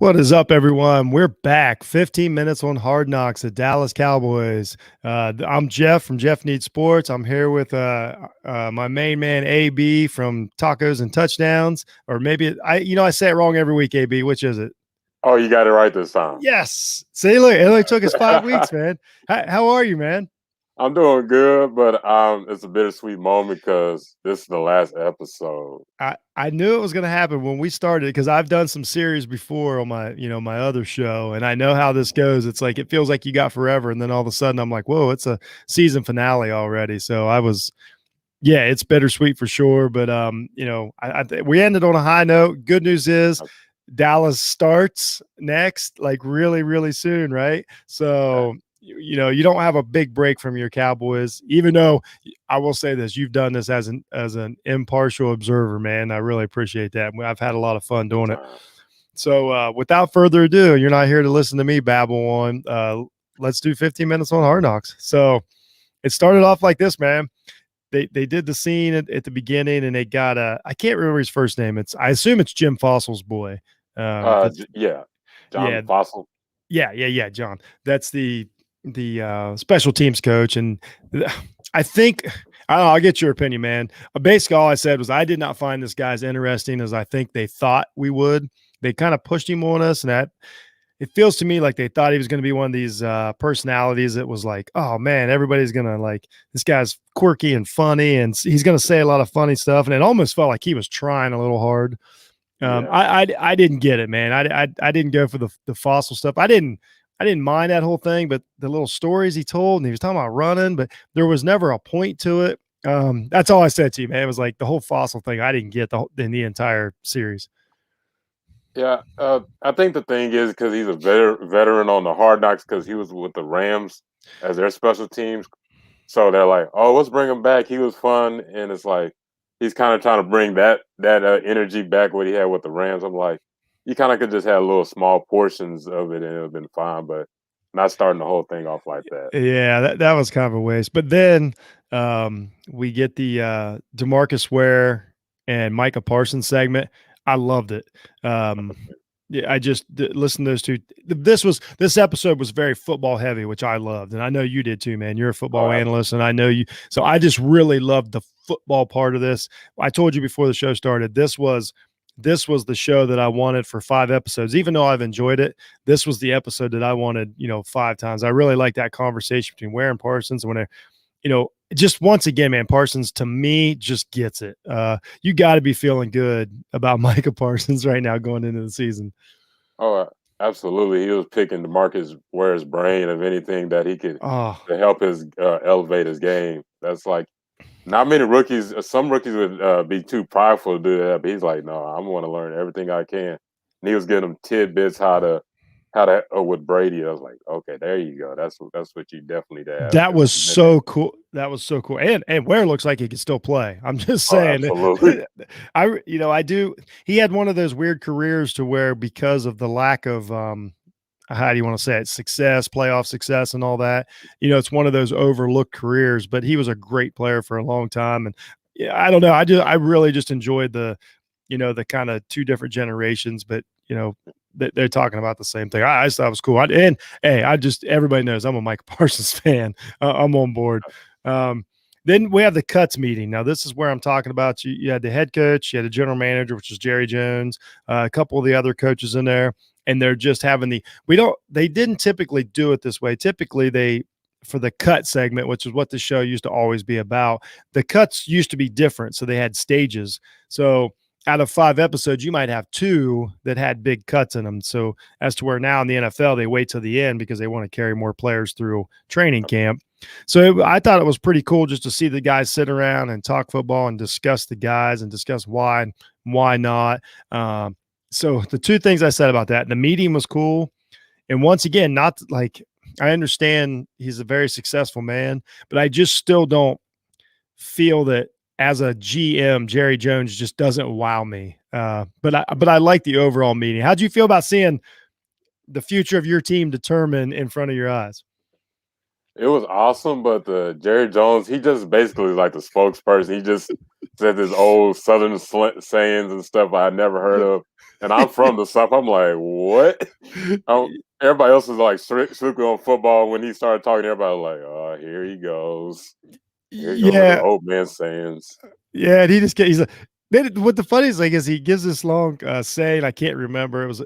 What is up, everyone? We're back. 15 minutes on Hard Knocks, the Dallas Cowboys. I'm Jeff from Jeff Needs Sports. I'm here with my main man, AB from Tacos and Touchdowns. Or maybe I say it wrong every week, AB. Which is it? Oh, you got it right this time. Yes. See, look, it only took us 5 weeks, man. How are you, man? I'm doing good, but it's a bittersweet moment because this is the last episode. I knew it was going to happen when we started because I've done some series before on my other show, and I know how this goes. It's like it feels like you got forever, and then all of a sudden I'm like, whoa, it's a season finale already. So yeah, it's bittersweet for sure. But we ended on a high note. Good news is Dallas starts next, like really, really soon, right? So you don't have a big break from your Cowboys, even though I will say this: you've done this as an impartial observer, man. I really appreciate that. I've had a lot of fun doing it. So without further ado, you're not here to listen to me babble on. Let's do 15 minutes on Hard Knocks. So it started off like this, man. They did the scene at the beginning, and they got I can't remember his first name. I assume it's Jim Fossil's boy. Yeah, Yeah, John Fossil. yeah, John. That's the special teams coach, and I think I don't know. I'll get your opinion, man. Basically, all I said was I did not find this guy as interesting as I think they thought we would. They kind of pushed him on us, and that it feels to me like they thought he was going to be one of these personalities that was like, oh man, everybody's going to like this guy's quirky and funny, and he's going to say a lot of funny stuff, and it almost felt like he was trying a little hard. I didn't get it, man. I didn't go for the fossil stuff. I didn't mind that whole thing, but the little stories he told, and he was talking about running, but there was never a point to it. That's all I said to you, man. It was like the whole fossil thing. I didn't get in the entire series. Yeah, I think the thing is because he's a veteran on the Hard Knocks because he was with the Rams as their special teams. So they're like, "Oh, let's bring him back. He was fun," and it's like he's kind of trying to bring that energy back what he had with the Rams. I'm like, you kind of could just have little small portions of it, and it would have been fine, but not starting the whole thing off like that. Yeah, that was kind of a waste. But then we get the DeMarcus Ware and Micah Parsons segment. I loved it. Yeah, I just listened to those two. This episode was very football heavy, which I loved, and I know you did too, man. You're a football analyst, and I know you. So I just really loved the football part of this. I told you before the show started. This was the show that I wanted for 5 episodes. Even though I've enjoyed it, this was the episode that I wanted. 5 times. I really like that conversation between Ware and Parsons when just once again, man, Parsons to me just gets it. You got to be feeling good about Micah Parsons right now going into the season. Oh, absolutely. He was picking DeMarcus Ware's brain of anything that he could to help his elevate his game. That's like not many rookies. Some rookies would be too prideful to do that, but he's like, no, I want to learn everything I can. And he was getting them tidbits how to with Brady. I was like, okay, there you go. That's what you definitely have. That was so cool. That was so cool. And Ware looks like he can still play. I'm just saying. Absolutely. I do. He had one of those weird careers to where because of the lack of how do you want to say it, success, playoff success, and all that. It's one of those overlooked careers. But he was a great player for a long time, and yeah, I don't know. I really just enjoyed the kind of two different generations, but they're talking about the same thing. I just thought it was cool. Everybody knows I'm a Mike Parsons fan. I'm on board. Then we have the cuts meeting. Now, this is where I'm talking about. You had the head coach, you had the general manager, which is Jerry Jones, a couple of the other coaches in there, and they're just having they didn't typically do it this way. Typically, for the cut segment, which is what the show used to always be about, the cuts used to be different. So they had stages. So out of 5 episodes, you might have 2 that had big cuts in them. So as to where now in the NFL, they wait till the end because they want to carry more players through training camp. So I thought it was pretty cool just to see the guys sit around and talk football and discuss the guys and discuss why and why not. So the 2 things I said about that, the meeting was cool. And once again, not like I understand he's a very successful man, but I just still don't feel that as a GM, Jerry Jones just doesn't wow me. But I like the overall meeting. How'd you feel about seeing the future of your team determined in front of your eyes? it was awesome, but the Jerry Jones, he just basically like the spokesperson. He just said this old Southern sayings and stuff I never heard of. And I'm from the South. I'm like, what? Everybody else is like strictly on football. When he started talking, everybody was like, oh, here he goes. Here he goes with his Yeah, old man sayings. yeah, and he's like, then what the funniest thing is he gives this long saying, I can't remember. It was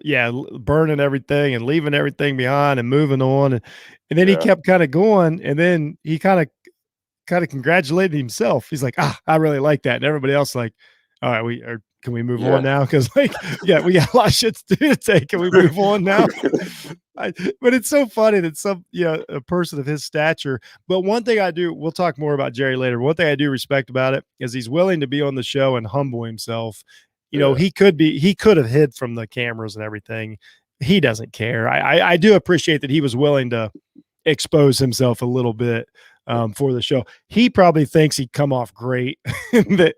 burning everything and leaving everything behind and moving on, and then he Yeah, kept kind of going, and then he kind of congratulated himself. He's like, I really like that, and everybody else like, all right, can we move on yeah. now? Because like, yeah, we got a lot of shit to do today. Can we move on now? But it's so funny that a person of his stature. But one thing we'll talk more about Jerry later. One thing I do respect about it is he's willing to be on the show and humble himself. Yeah. He could have hid from the cameras and everything. He doesn't care. I do appreciate that he was willing to expose himself a little bit for the show. He probably thinks he'd come off great, that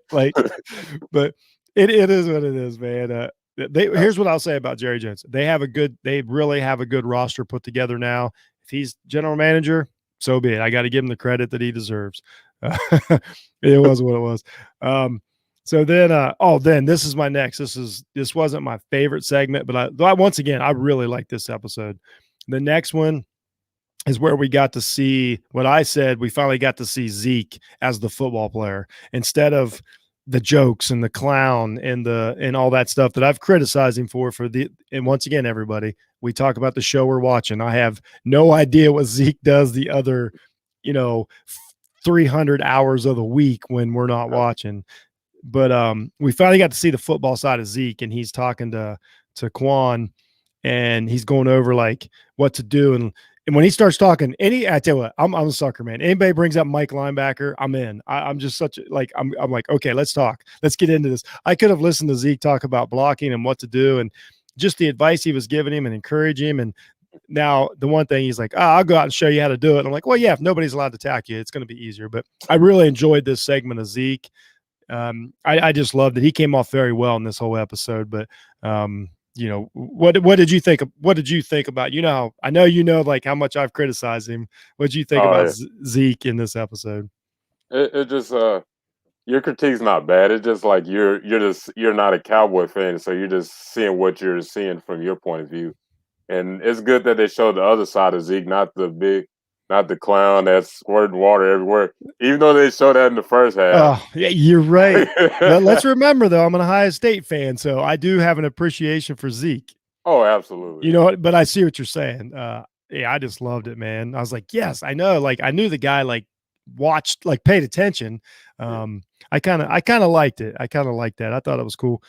but it is what it is, man. Here's what I'll say about Jerry Jones. They really have a good roster put together now. If he's general manager, so be it. I got to give him the credit that he deserves. It was what it was. So then this is my next. This wasn't my favorite segment, but once again, I really like this episode. The next one is where we got to see what I said. We finally got to see Zeke as the football player instead of the jokes and the clown and all that stuff that I've criticized him for and once again, everybody, we talk about the show we're watching. I have no idea what Zeke does the other, 300 hours of the week when we're not watching. But we finally got to see the football side of Zeke, and he's talking to Quan, and he's going over like what to do. And when he starts talking, I tell you what, I'm a sucker, man. Anybody brings up Mike linebacker, I'm in. I'm just I'm like, okay, let's talk. Let's get into this. I could have listened to Zeke talk about blocking and what to do and just the advice he was giving him and encourage him. And now the one thing he's like, I'll go out and show you how to do it. And I'm like, well, yeah, if nobody's allowed to attack you, it's going to be easier. But I really enjoyed this segment of Zeke. I just loved it. He came off very well in this whole episode, but what did you think? What did you think about? I know like how much I've criticized him. What did you think about Zeke in this episode? It just your critique's not bad. It's just like you're not a Cowboy fan, so you're just seeing what you're seeing from your point of view. And it's good that they showed the other side of Zeke, not the clown that's squirting water everywhere. Even though they showed that in the first half. Oh, yeah, you're right. Let's remember, though, I'm an Ohio State fan, so I do have an appreciation for Zeke. Oh, absolutely. But I see what you're saying. Yeah, I just loved it, man. I was like, yes, I know. Like, I knew the guy watched, paid attention. I kind of liked it. I kind of liked that. I thought it was cool.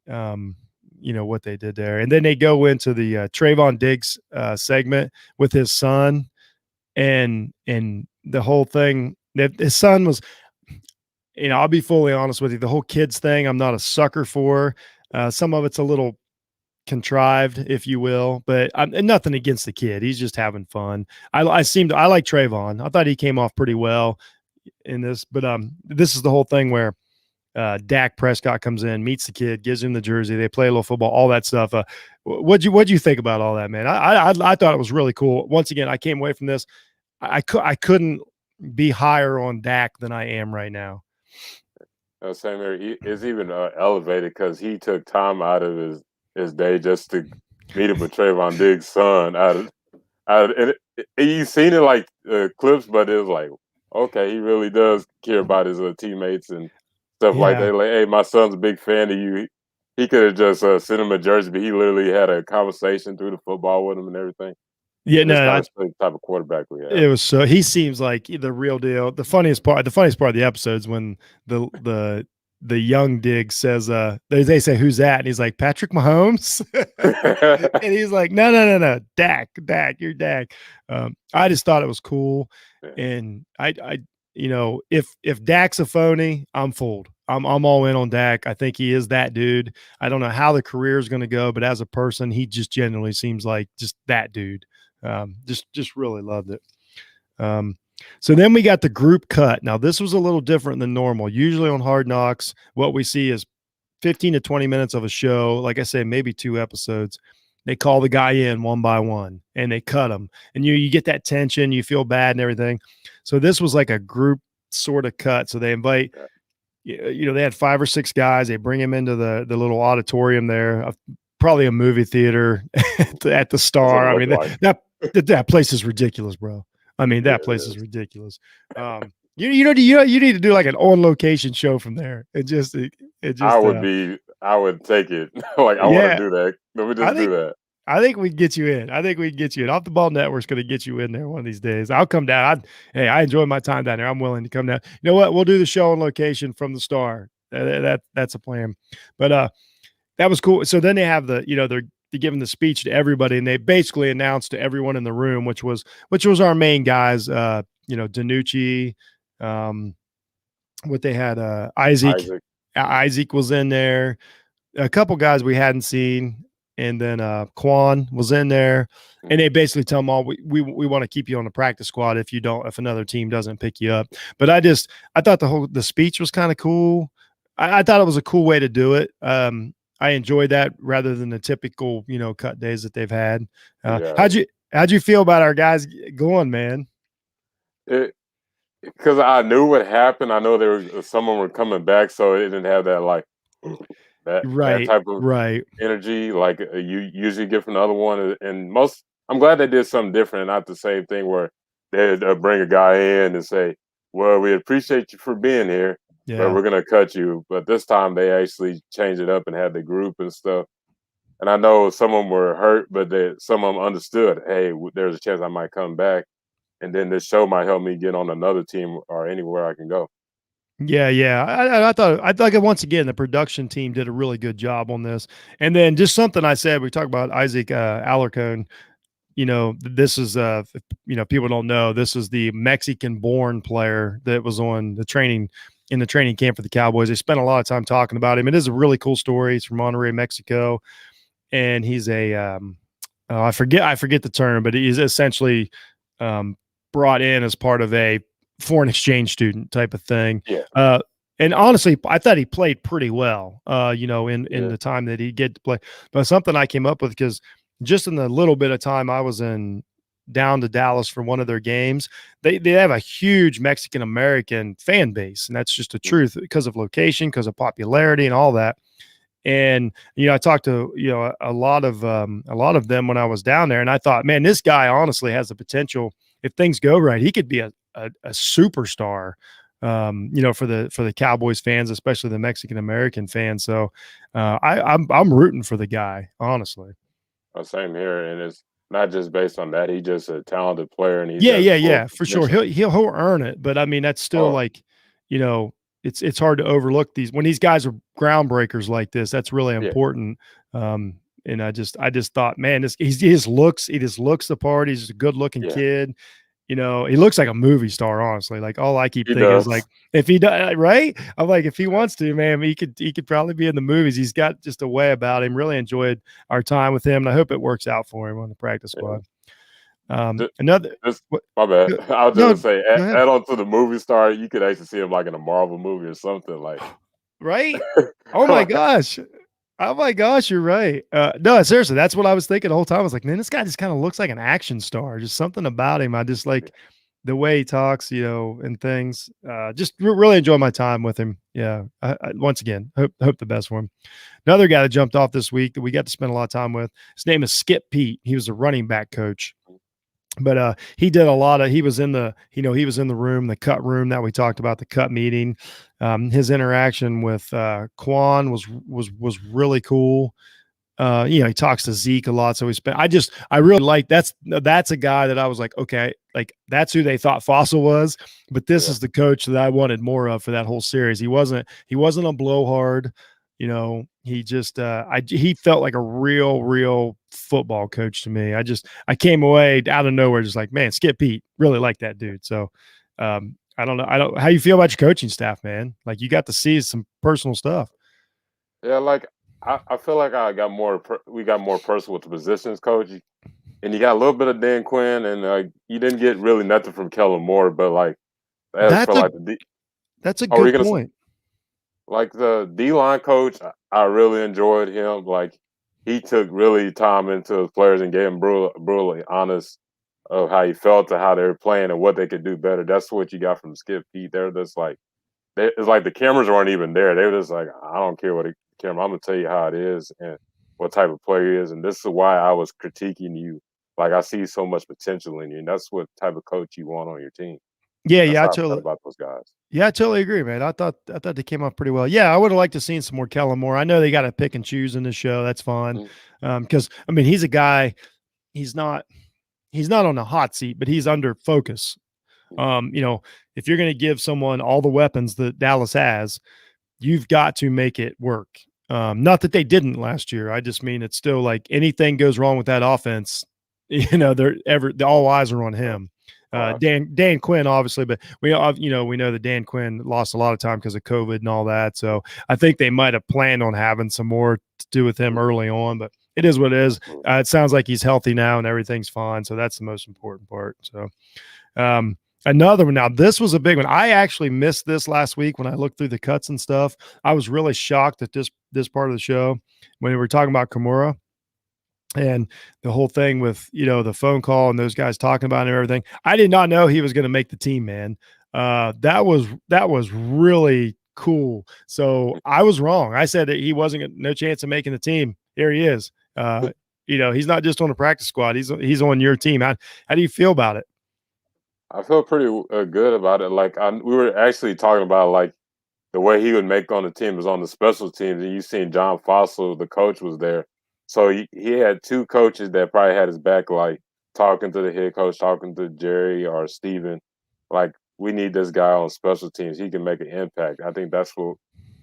What they did there, and then they go into the Trayvon Diggs segment with his son, and the whole thing. That his son was, I'll be fully honest with you. The whole kids thing, I'm not a sucker for. Some of it's a little contrived, if you will, but nothing against the kid. He's just having fun. I like Trayvon. I thought he came off pretty well in this, but this is the whole thing where Dak Prescott comes in, meets the kid, gives him the jersey. They play a little football, all that stuff. What'd you think about all that, man? I thought it was really cool. Once again, I came away from this. I couldn't be higher on Dak than I am right now. Same here. He is even elevated because he took time out of his day just to meet up with Trayvon Diggs' son. You've seen it like clips, but it was like, okay, he really does care about his teammates and stuff like that. Like, hey, my son's a big fan of you. He could have just sent him a jersey, but he literally had a conversation through the football with him and everything. Yeah, and no, the type of quarterback we have. It was he seems like the real deal. The funniest part of the episode is when the young Diggs says, they say, who's that? And he's like, Patrick Mahomes. And he's like, no, Dak, you're Dak. I just thought it was cool. Yeah. And if Dak's a phony, I'm fooled. I'm all in on Dak. I think he is that dude. I don't know how the career is going to go, but as a person, he just genuinely seems like just that dude. Just really loved it. So then we got the group cut. Now, this was a little different than normal. Usually on Hard Knocks, what we see is 15 to 20 minutes of a show. Like I say, maybe 2 episodes. They call the guy in one by one and they cut him. And you get that tension, you feel bad and everything. So this was like a group sort of cut. So they invite, Yeah. they had 5 or 6 guys. They bring him into the little auditorium there, probably a movie theater at the That's what it Star. I looked mean, like. that place is ridiculous, bro. I mean, Yeah, that place is ridiculous. You need to do like an on location show from there. It just I would take it. Like, I wanna yeah. do that. Let me I just do think that. I think we'd get you in. I think we'd get you in. Off the Ball Network's going to get you in there one of these days. I'll come down. Hey, I enjoy my time down there. I'm willing to come down. You know what? We'll do the show on location from the Star. That's a plan. But that was cool. So then they have they're giving the speech to everybody, and they basically announced to everyone in the room, which was our main guys. Danucci, um, what they had, Isaac. Isaac. Isaac was in there, a couple guys we hadn't seen, and then Quan was in there, and Mhm. they basically tell them all we want to keep you on the practice squad if another team doesn't pick you up. But I thought the speech was kind of cool. I thought it was a cool way to do it. I enjoyed that rather than the typical cut days that they've had. Yeah. How'd you feel about our guys going, man? It 'Cause I knew what happened. I know there was someone were coming back, so it didn't have that, like, that Right, type of right. energy like, you usually get from the other one, and most I'm glad they did something different, not the same thing where they'd, bring a guy in and say, "Well, we appreciate you for being here, but Yeah. we're gonna cut you." But this time, they actually changed it up and had the group and stuff, and I know some of them were hurt, but some of them understood, "Hey, there's a chance I might come back, and then this show might help me get on another team or anywhere I can go." Yeah, yeah. I thought once again the production team did a really good job on this. And then just something I said, we talked about Isaac Alarcon. This is people don't know, this is the Mexican-born player that was on the training camp for the Cowboys. They spent a lot of time talking about him. It is a really cool story. He's from Monterrey, Mexico, and he's I forget the term, but he's essentially um, brought in as part of a foreign exchange student type of thing. Yeah, Uh, and honestly, I thought he played pretty well. In yeah, the time that he get to play, but something I came up with because just in the little bit of time I was in down to Dallas for one of their games, they have a huge Mexican American fan base, and that's just the mhm, truth because of location, because of popularity, and all that. And I talked to a lot of them when I was down there, and I thought, man, this guy honestly has the potential. If things go right, he could be a superstar. For the Cowboys fans, especially the Mexican American fans. So I'm rooting for the guy, honestly. same here, and it's not just based on that, he's just a talented player, and he Yeah, has yeah, full yeah, for sure. potential. He'll earn it, but I mean that's still Oh, like, you know, it's hard to overlook these when these guys are groundbreakers like this. That's really yeah, important. And I just thought, man, he just looks the part. He's a good looking yeah, kid. He looks like a movie star, honestly. Like all I keep he thinking is does. like if he does right, I'm like if he wants to, man, he could probably be in the movies. He's got just a way about him. Really enjoyed our time with him, and I hope it works out for him on the practice Yeah. squad. Ju Another just what My bad. go I was just no, gonna say, go ahead. add on to the movie star, you could actually see him, like, in a Marvel movie or something, like Right? Oh my like gosh. Oh my gosh, you're right. No, seriously, that's what I was thinking the whole time. I was like, man, this guy just kind of looks like an action star. Just something about him. I just yeah, like the way he talks, and things. Just really enjoy my time with him. Yeah. Once again, hope the best for him. Another guy that jumped off this week that we got to spend a lot of time with. His name is Skip Pete. He was a running back coach, but he did a lot of he was in the room, the cut room that we talked about, the cut meeting. His interaction with Quan was really cool. He talks to Zeke a lot, so I really like that's a guy that I was like, okay, like that's who they thought Fossil was, but this yeah, is the coach that I wanted more of for that whole series. He wasn't a blowhard. He felt like a real football coach to me. I came away out of nowhere just like, man, Skip Pete, really like that dude. So I don't know. I don't how you feel about your coaching staff, man. Like you got to see some personal stuff. yeah, like, I feel like we got more personal with the positions coach, and you got a little bit of Dan Quinn, and, you didn't get really nothing from Kellen Moore, but, like, as for, That's a like, the D that's a oh, were you good gonna say point. like, the D-line coach, I really enjoyed him, like, he took really time into his players and gave them brutally honest of how he felt to how they were playing and what they could do better. That's what you got from Skip Pete. They're just like it's like the cameras weren't even there. They were just like, I don't care what the camera. I'm gonna tell you how it is and what type of player he is, and this is why I was critiquing you. Like I see so much potential in you, and that's what type of coach you want on your team. Yeah, That's yeah, I how I felt totally about those guys. yeah, I totally agree, man. I thought they came off pretty well. Yeah, I would have liked to seen some more Kellen Moore. I know they got to pick and choose in this show. That's fine, Mhm. because I mean he's a guy. He's not he's not on the hot seat, but he's under focus. You know, if you're going to give someone all the weapons that Dallas has, you've got to make it work. Not that they didn't last year. I just mean it's still like anything goes wrong with that offense, all eyes are on Yeah. him. Oh, Dan Quinn, obviously, but we know that Dan Quinn lost a lot of time because of COVID and all that. So I think they might have planned on having some more to do with him early on, but it is what it is. absolutely. It sounds like he's healthy now and everything's fine. So that's the most important part. So um, another one. Now, this was a big one. I actually missed this last week when I looked through the cuts and stuff. I was really shocked at this part of the show when we were talking about Kimura and the whole thing with the phone call and those guys talking about him and everything. I did not know he was going to make the team, man. That was really cool. So I was wrong. I said that he wasn't no chance of making the team. Here he is. He's not just on the practice squad. He's on your team. How do you feel about it? I feel pretty good about it. Like we were actually talking about like the way he would make on the team is on the special teams, and you seen John Fossil, the coach, was there. So he had two coaches that probably had his back, like talking to the head coach, talking to Jerry or Steven. Like, we need this guy on special teams. He can make an impact. I think that's what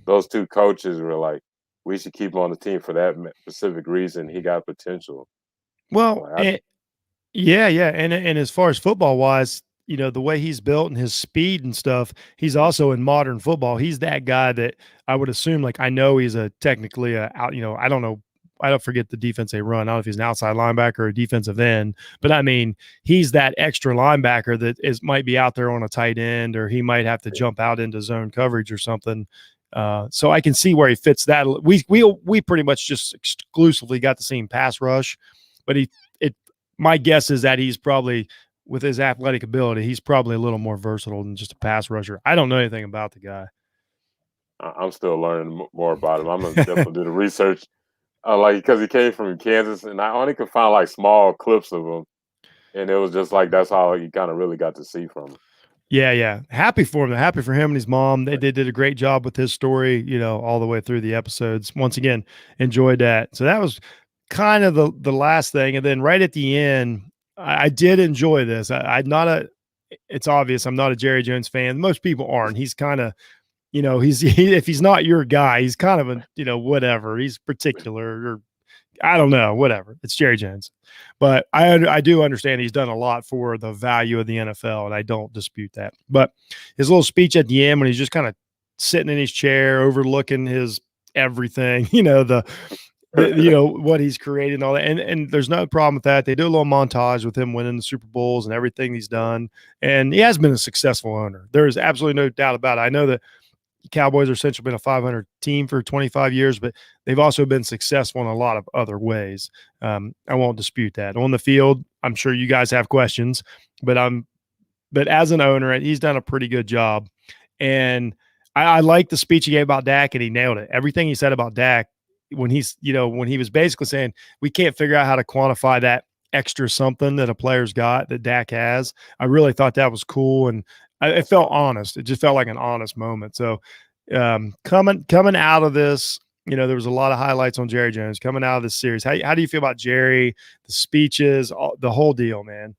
those two coaches were like. We should keep him on the team for that specific reason. He got potential. Well, Like, yeah, yeah, and as far as football wise, the way he's built and his speed and stuff, he's also in modern football. He's that guy that I would assume. Like I know he's a technically a out. I don't know. I don't forget the defense they run. I don't know if he's an outside linebacker or a defensive end, but I mean he's that extra linebacker that might be out there on a tight end, or he might have to jump out into zone coverage or something. So I can see where he fits that. We pretty much just exclusively got to see him pass rush, but it my guess is that he's probably with his athletic ability, he's probably a little more versatile than just a pass rusher. I don't know anything about the guy. I'm still learning more about him. I'm gonna definitely do the research. Like because he came from Kansas, and I only could find like small clips of him, and it was just like that's how you kind of really got to see from him. Yeah, yeah. Happy for him. Happy for him and his mom. They did a great job with his story, all the way through the episodes. Once again, enjoyed that. So that was kind of the last thing. And then right at the end, I did enjoy this. I'm not a it's obvious I'm not a Jerry Jones fan. Most people aren't. He's kind of, if he's not your guy, he's kind of a, whatever. He's particular or I don't know, whatever. It's Jerry Jones, but I do understand he's done a lot for the value of the NFL, and I don't dispute that. But his little speech at the end when he's just kind of sitting in his chair, overlooking his everything, what he's created and all that, and there's no problem with that. They do a little montage with him winning the Super Bowls and everything he's done, and he has been a successful owner. There is absolutely no doubt about it. I know that Cowboys are essentially been a 500 team for 25 years, but they've also been successful in a lot of other ways. I won't dispute that. On the field, I'm sure you guys have questions, but but as an owner, he's done a pretty good job. And I like the speech he gave about Dak, and he nailed it. Everything he said about Dak when when he was basically saying we can't figure out how to quantify that extra something that a player's got that Dak has. I really thought that was cool, and it felt honest. It just felt like an honest moment. So coming out of this, there was a lot of highlights on Jerry Jones coming out of this series. How do you feel about Jerry, the speeches, the whole deal, man?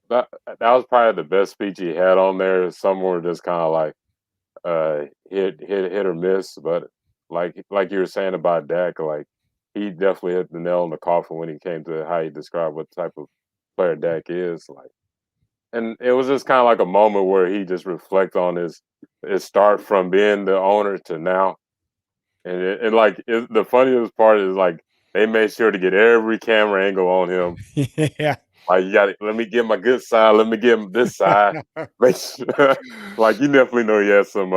That was probably the best speech he had on there. Some were just kind of like hit or miss, but like you were saying about Dak, like he definitely hit the nail on the coffin when he came to how he described what type of player Dak is. Like, and it was just kind of like a moment where he just reflect on his start from being the owner to now. The funniest part is like they made sure to get every camera angle on him. Yeah. Like you got to let me get my good side. Let me get him this side. Make sure, like you definitely know he has some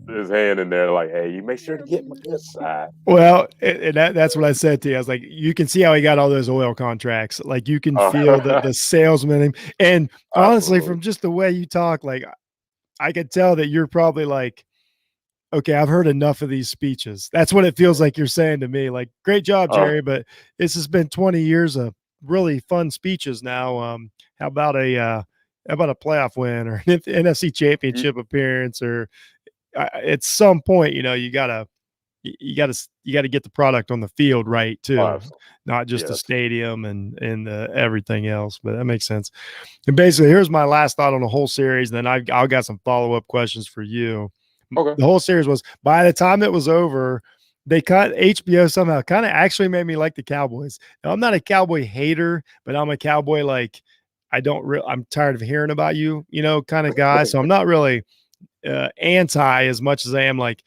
his hand in there. Like, hey, you make sure to get my good side. Well, and that's what I said to you. I was like, you can see how he got all those oil contracts. Like you can feel the salesman. And honestly, Absolutely. from just the way you talk, like I could tell that you're probably like, okay, I've heard enough of these speeches. That's what it feels like you're saying to me. Like, great job, Oh, Jerry, but this has been 20 years of really fun speeches now. How about a playoff win or an NFC you, championship appearance or at some point, you gotta get the product on the field right oh, too, absolutely. not just the Yes. stadium and everything else. But that makes sense. And basically, here's my last thought on the whole series. Then I'll got some follow up questions for you. Okay. The whole series was by the time it was over, they cut HBO somehow kind of actually made me like the Cowboys. Now, I'm not a Cowboy hater, but I'm a Cowboy like I'm tired of hearing about you, kind of guy. So I'm not really anti as much as I am like,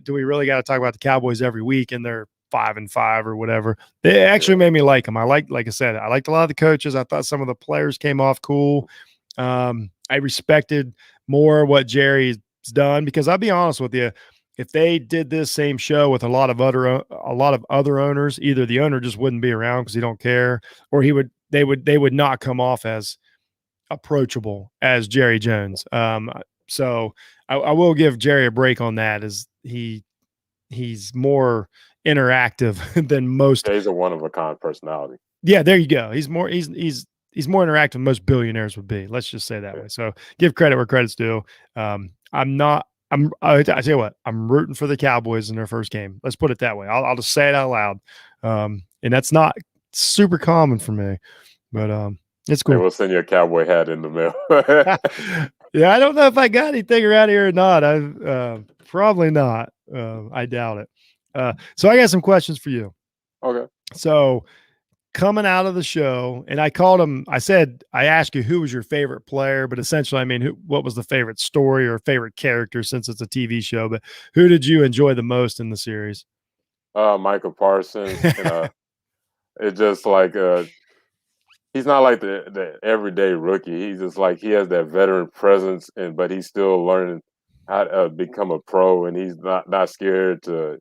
do we really got to talk about the Cowboys every week and they're 5-5 or whatever? They actually Yeah. made me like them. Like I said, I liked a lot of the coaches. I thought some of the players came off cool. I respected more what Jerry's done because I'll be honest with you, if they did this same show with a lot of other owners, either the owner just wouldn't be around because he don't care, or they would not come off as approachable as Jerry Jones. So I will give Jerry a break on that. As he's more interactive than most. Yeah, he's a one of a kind personality. Yeah, there you go. He's more interactive than most billionaires would be. Let's just say that Yeah. way. So give credit where credit's due. I'm not. I tell you what. I'm rooting for the Cowboys in their first game. Let's put it that way. I'll just say it out loud. And that's not super common for me, but it's Hey, cool. we'll send you a cowboy hat in the mail. Yeah, I don't know if I got anything around here or not. I probably not. I doubt it. So I got some questions for you. Okay. So coming out of the show, and I called him. I said I asked you who was your favorite player, but essentially, I mean, what was the favorite story or favorite character since it's a TV show? But who did you enjoy the most in the series? Michael Parsons, and it's just like he's not like the everyday rookie. He's just like he has that veteran presence, and but he's still learning how to become a pro, and he's not scared to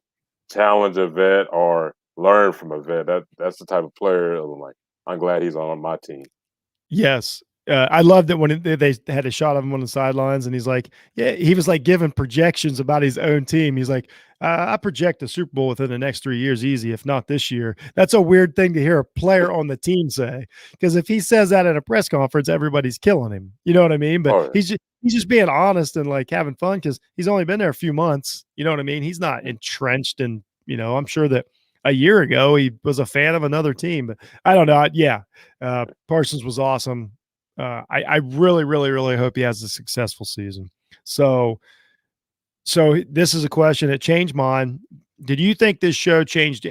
challenge a vet or learn from a vet. That's the type of player I'm like. I'm glad he's on my team. Yes. I loved it when they had a shot of him on the sidelines, and he's like, "Yeah." He was like giving projections about his own team. He's like, "I project a Super Bowl within the next 3 years, easy, if not this year." That's a weird thing to hear a player on the team say, because if he says that at a press conference, everybody's killing him. You know what I mean? But Oh, he's just being honest and like having fun because he's only been there a few months. You know what I mean? He's not yeah. entrenched, and I'm sure that a year ago he was a fan of another team, but I don't know. Yeah, Parsons was awesome. I really, really, really hope he has a successful season. So, so this is a question that changed mine. Did you think this show changed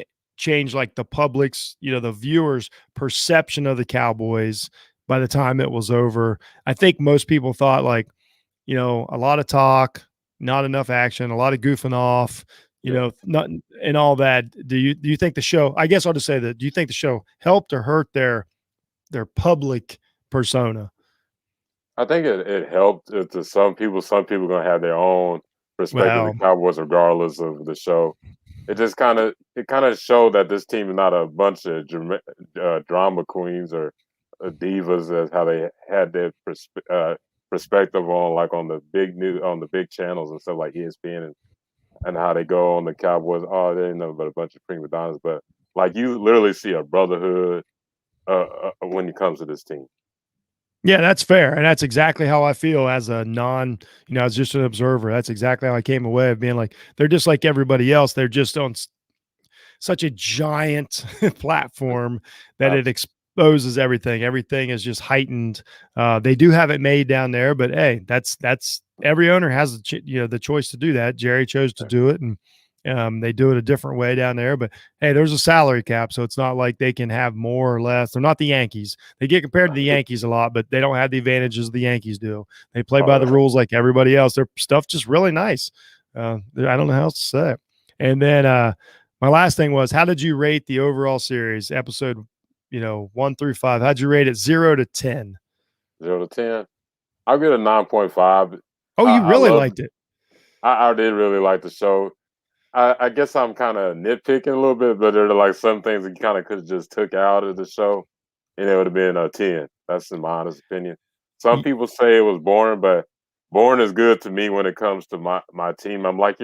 like the public's, the viewers' perception of the Cowboys by the time it was over? I think most people thought like, a lot of talk, not enough action, a lot of goofing off, Yeah. not and all that. Do you think the show? I guess I'll just say that. Do you think the show helped or hurt their public persona? I think it helped to some people. Some people gonna have their own perspective of Well, the Cowboys, regardless of the show. It kind of showed that this team is not a bunch of drama queens or divas, as how they had their perspective on like on the big channels and stuff like ESPN and how they go on the Cowboys. Oh, they ain't nothing but a bunch of prima donnas, but like you literally see a brotherhood when it comes to this team. yeah, that's fair, and that's exactly how I feel as a non, as just an observer. That's exactly how I came away of being like they're just like everybody else. They're just on such a giant platform that it Absolutely. exposes everything. Everything is just heightened. They do have it made down there, but hey, that's every owner has the choice to do that. Jerry chose to do it, and they do it a different way down there. But hey, there's a salary cap, so it's not like they can have more or less. They're not the Yankees. They get compared to the Yankees a lot, but they don't have the advantages the Yankees do. They play by the Oh, rules like everybody else. Their stuff just really nice. I don't know how else to say it. And then my last thing was, how did you rate the overall series episode 1 through 5. How'd you rate it 0 to 10? 0 to 10. I'll get a 9.5. Oh, I, you I really love. liked it. I did really like the show. I guess I'm kind of nitpicking a little bit, but there are like some things that kind of could have just took out of the show, and it would have been a 10. That's in my honest opinion. Some Y- people say it was boring, but boring is good to me when it comes to my team. I'm like,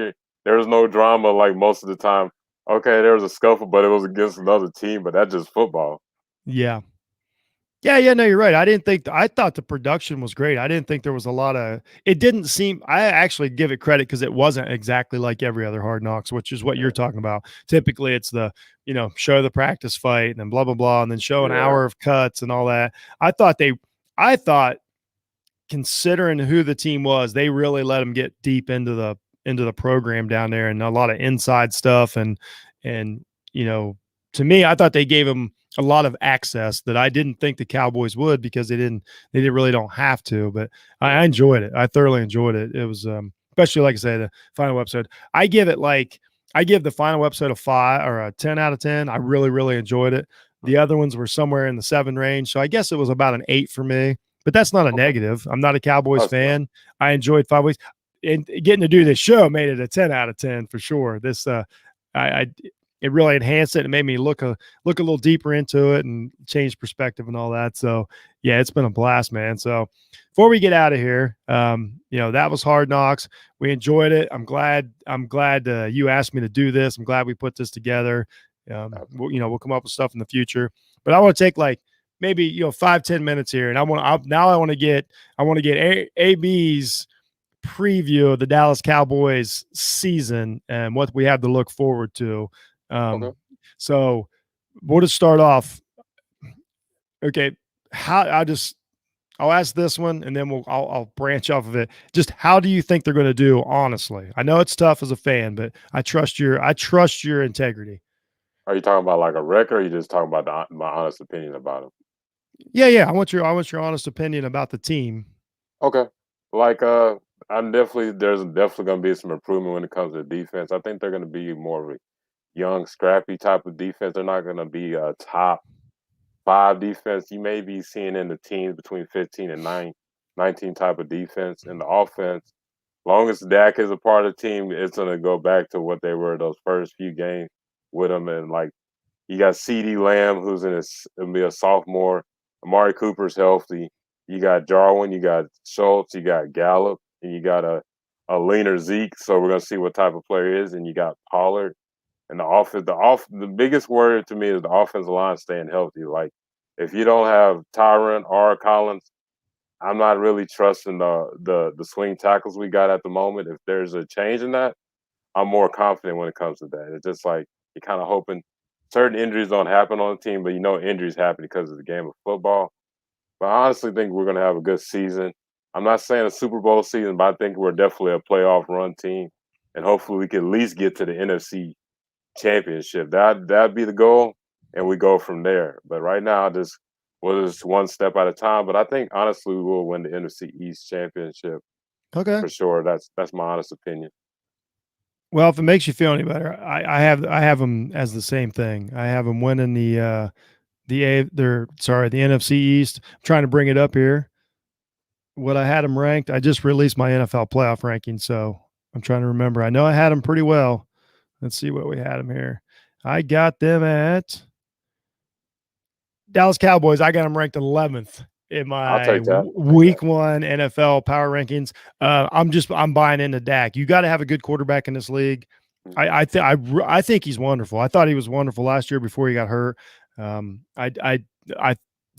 there's no drama like most of the time. Okay, there was a scuffle, but it was against another team, but that's just football. Yeah. Yeah, no, you're right. I thought the production was great. I didn't think there was a lot of it didn't seem I actually give it credit because it wasn't exactly like every other Hard Knocks, which is what you're Yeah, talking about. Typically it's show the practice fight and then blah blah blah and then show an yeah, hour of cuts and all that. I thought considering who the team was, they really let them get deep into the program down there and a lot of inside stuff and you know, to me, I thought they gave them a lot of access that I didn't think the Cowboys would because they really don't have to. But I yeah. enjoyed it. I thoroughly enjoyed it. It was especially like I say the final episode. I give the final episode a 5 or a 10 out of 10. I really enjoyed it. The other ones were somewhere in the 7 range, so I guess it was about an 8 for me, but that's not a Okay, negative. I'm not a Cowboys that's no. fan. I enjoyed 5 weeks, and getting to do this show made it a 10 out of 10 for sure. I it really enhanced it and made me look a little deeper into it and change perspective and all that. So yeah, it's been a blast, man. So before we get out of here, that was Hard Knocks. We enjoyed it. I'm glad you asked me to do this. I'm glad we put this together. We'll come up with stuff in the future, but I want to take like maybe 5-10 minutes here, and I want to get AB's preview of the Dallas Cowboys season and what we have to look forward to. Okay. Um, so we'll just start off. Okay, how I'll ask this one, and then I'll branch off of it. Just how do you think they're going to do? Honestly, I know it's tough as a fan, but I trust your integrity. Are you talking about like a record, or are you just talking about my honest opinion about him? Yeah. I want your honest opinion about the team. Okay. Like there's definitely gonna be some improvement when it comes to defense. I think they're gonna be more of a young, scrappy type of defense. They're not gonna be a top five defense. You may be seeing in the teams between 15 and 19 type of defense. In the offense, long as Dak is a part of the team, it's gonna go back to what they were those first few games with him. And like you got CD Lamb, who's in his will be a sophomore. Amari Cooper's healthy. You got Jarwin, you got Schultz, you got Gallup, and you got a leaner Zeke. So we're gonna see what type of player he is. And you got Pollard. And the biggest worry to me is the offensive line staying healthy. Like if you don't have Tyron or Collins, I'm not really trusting the swing tackles we got at the moment. If there's a change in that, I'm more confident when it comes to that. It's just like you're kind of hoping certain injuries don't happen on the team, but injuries happen because of the game of football. But I honestly think we're going to have a good season. I'm not saying a Super Bowl season, but I think we're definitely a playoff run team, and hopefully we can at least get to the NFC Championship. That'd be the goal, and we go from there. But right now, we're just one step at a time. But I think honestly, we will win the NFC East Championship Okay. for sure. That's my honest opinion. Well, if it makes you feel any better, I have them as the same thing. I have them winning the NFC East. I'm trying to bring it up here. What I had them ranked. I just released my NFL playoff ranking, so I'm trying to remember. I know I had them pretty well. Let's see what we had them here. I got them at Dallas Cowboys. I got them ranked 11th in I'll my take that. Take week one NFL power rankings. I'm buying into Dak. You got to have a good quarterback in this league. that. I think he's wonderful. I thought he was wonderful last year before he got hurt. I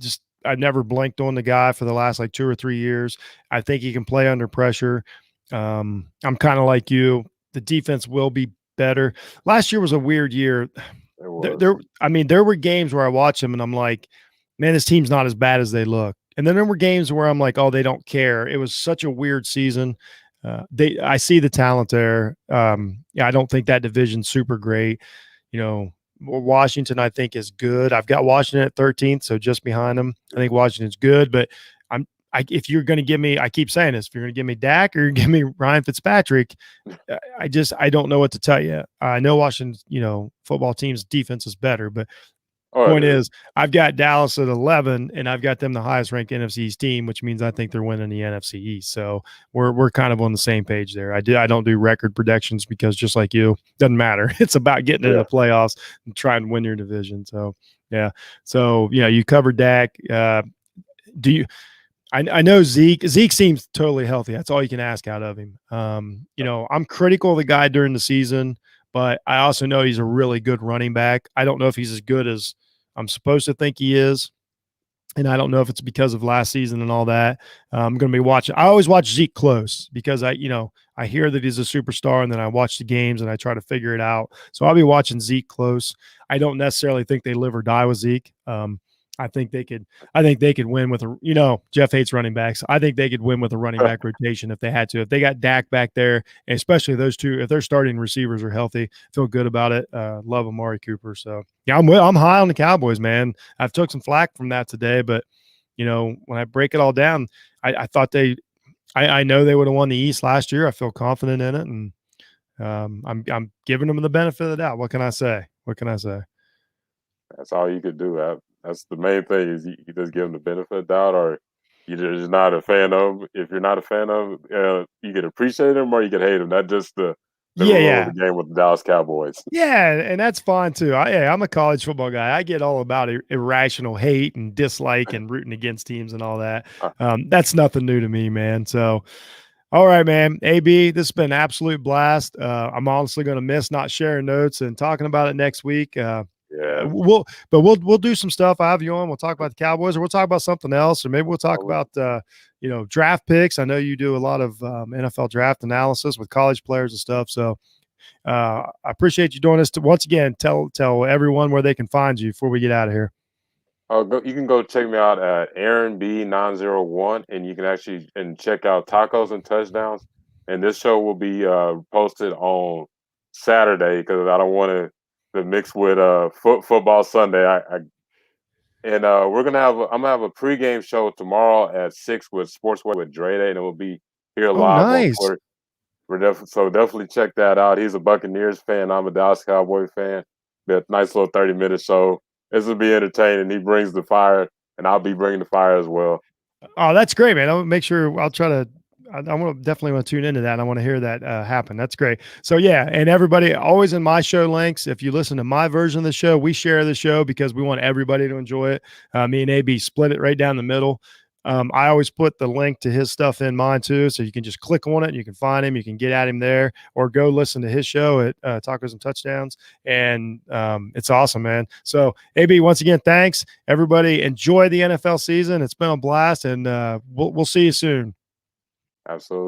just I never blinked on the guy for the last like 2 or 3 years. I think he can play under pressure. I'm kind of like you. The defense will be better. Last year was a weird year. It There, was. there I mean, there were games where I watch him and I'm like, man, this team's not as bad as they look. And then there were games where I'm like, oh, they don't care. It was such a weird season. I see the talent there. Yeah, I don't think that division's super great. You know, Washington, I think, is good. I've got Washington at 13th, so just behind them. I think Washington's good, but if you're going to give me, I keep saying this, if you're going to give me Dak or you're give me Ryan Fitzpatrick, I don't know what to tell you. I know Washington's, football team's defense is better, but Oh, it Point is. is, I've got Dallas at 11, and I've got them the highest ranked NFC East team, which means I think they're winning the NFC East. So we're kind of on the same page there. I don't do record predictions because just like you, doesn't matter. It's about getting into Yeah. the playoffs and trying to win your division. So yeah. So you covered Dak. Do you? I know Zeke. Zeke seems totally healthy. That's all you can ask out of him. I'm critical of the guy during the season, but I also know he's a really good running back. I don't know if he's as good as I'm supposed to think he is. And I don't know if it's because of last season and all that. I'm going to be watching. I always watch Zeke close because I hear that he's a superstar, and then I watch the games and I try to figure it out. So I'll be watching Zeke close. I don't necessarily think they live or die with Zeke. I think they could. I think they could win with a. Jeff hates running backs. I think they could win with a running back rotation if they had to. If they got Dak back there, and especially those two, if their starting receivers are healthy, feel good about it. Love Amari Cooper. So yeah, I'm high on the Cowboys, man. I've took some flack from that today, but when I break it all down, I thought I know they would have won the East last year. I feel confident in it, and I'm giving them the benefit of the doubt. What can I say? What can I say? That's all you could do. That's the main thing is you just give them the benefit of the doubt, or you're just not a fan of. If you're not a fan of, you could appreciate them or you could hate them. That's just the Yeah, rule of yeah. the game with the Dallas Cowboys. Yeah, and that's fine too. I'm a college football guy. I get all about irrational hate and dislike and rooting against teams and all that. Uh, That's nothing new to me, man. So, all right, man. AB, this has been an absolute blast. I'm honestly going to miss not sharing notes and talking about it next week. yeah, We'll do some stuff. I have you on. We'll talk about the Cowboys, or we'll talk about something else, or maybe we'll talk always. about draft picks. I know you do a lot of NFL draft analysis with college players and stuff. So I appreciate you doing this. Once again, tell everyone where they can find you before we get out of here. You can go check me out at Aaron B901, and you can actually check out Tacos and Touchdowns. And this show will be posted on Saturday because I don't want to mix with football Sunday. We're gonna I'm gonna have a pregame show tomorrow at 6 with Sportsway with Dre Day, and it will be here Oh, live on nice. Twitter. So definitely check that out. He's a Buccaneers fan. I'm a Dallas Cowboy fan. Be a nice little 30-minute show. This will be entertaining. He brings the fire, and I'll be bringing the fire as well. Oh, that's great, man. I'll make sure I'll try to. I want to definitely want to tune into that. I want to hear that happen. That's great. So yeah, and everybody always in my show links. If you listen to my version of the show, we share the show because we want everybody to enjoy it. Me and AB split it right down the middle. I always put the link to his stuff in mine too, so you can just click on it and you can find him. You can get at him there, or go listen to his show at Tacos and Touchdowns, and it's awesome, man. So, AB, once again, thanks. Everybody, enjoy the NFL season. It's been a blast, and we'll see you soon. Absolutely.